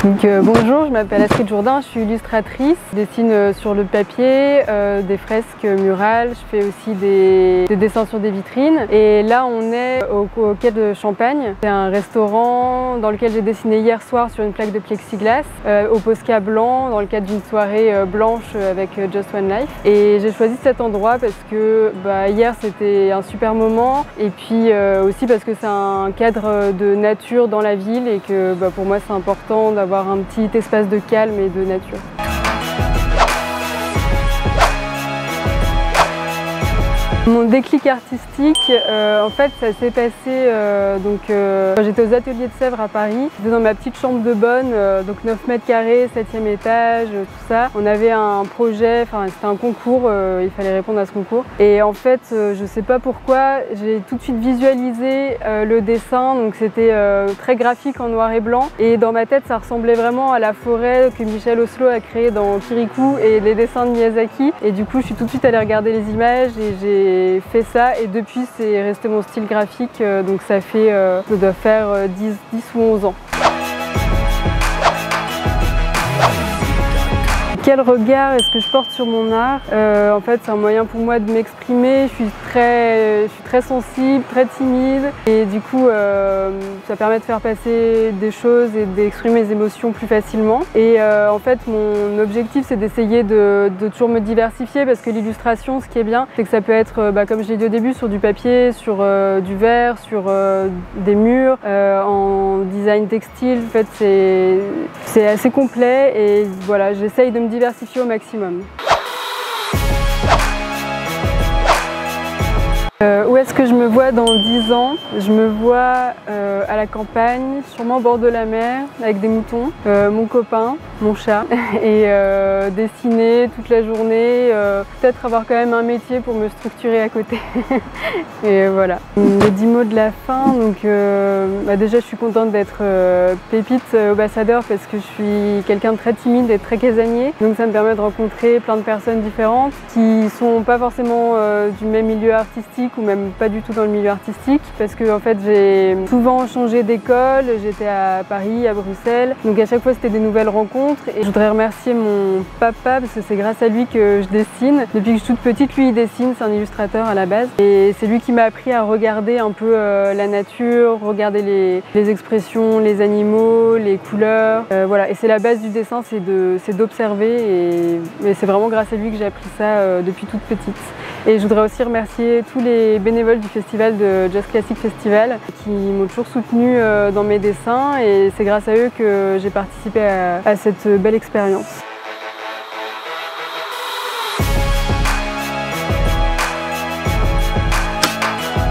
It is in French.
Bonjour, je m'appelle Astrid Jourdain, je suis illustratrice. Je dessine sur le papier, des fresques murales, je fais aussi des dessins sur des vitrines. Et là on est au quai de Champagne. C'est un restaurant dans lequel j'ai dessiné hier soir sur une plaque de plexiglas, au Posca blanc, dans le cadre d'une soirée blanche avec Just One Life. Et j'ai choisi cet endroit parce que hier c'était un super moment et puis aussi parce que c'est un cadre de nature dans la ville et que pour moi c'est important d'avoir un petit espace de calme et de nature. Mon déclic artistique, en fait, ça s'est passé quand j'étais aux Ateliers de Sèvres à Paris. J'étais dans ma petite chambre de bonne, donc 9 mètres carrés, 7e étage, tout ça. On avait un projet, c'était un concours, il fallait répondre à ce concours. Et en fait, je sais pas pourquoi, j'ai tout de suite visualisé le dessin, donc c'était très graphique en noir et blanc. Et dans ma tête, ça ressemblait vraiment à la forêt que Michel Oslo a créée dans Kirikou et les dessins de Miyazaki. Et du coup, je suis tout de suite allée regarder les images et j'ai fait ça et depuis c'est resté mon style graphique, donc ça doit faire 10 ou 11 ans. Quel regard est-ce que je porte sur mon art? En fait, c'est un moyen pour moi de m'exprimer. Je suis très sensible, très timide et du coup, ça permet de faire passer des choses et d'exprimer mes émotions plus facilement. Et en fait, mon objectif, c'est d'essayer de toujours me diversifier parce que l'illustration, ce qui est bien, c'est que ça peut être, comme je l'ai dit au début, sur du papier, sur du verre, sur des murs, en design textile. En fait, c'est assez complet et voilà, j'essaye de me diversifier au maximum. Où est-ce que je me vois dans 10 ans? Je me vois à la campagne, sûrement au bord de la mer, avec des moutons, mon copain, mon chat, et dessiner toute la journée, peut-être avoir quand même un métier pour me structurer à côté. Et voilà. Les 10 mots de la fin, donc déjà je suis contente d'être Pépite ambassadeur parce que je suis quelqu'un de très timide et très casanier, donc ça me permet de rencontrer plein de personnes différentes qui sont pas forcément du même milieu artistique ou même pas du tout dans le milieu artistique parce que en fait j'ai souvent changé d'école, j'étais à Paris, à Bruxelles, donc à chaque fois c'était des nouvelles rencontres et je voudrais remercier mon papa parce que c'est grâce à lui que je dessine. Depuis que je suis toute petite, lui il dessine, c'est un illustrateur à la base et c'est lui qui m'a appris à regarder un peu la nature, regarder les expressions, les animaux, les couleurs, voilà. Et c'est la base du dessin, c'est d'observer et c'est vraiment grâce à lui que j'ai appris ça depuis toute petite. Et je voudrais aussi remercier tous les bénévoles du festival de Jazz Classic Festival qui m'ont toujours soutenue dans mes dessins et c'est grâce à eux que j'ai participé à cette belle expérience.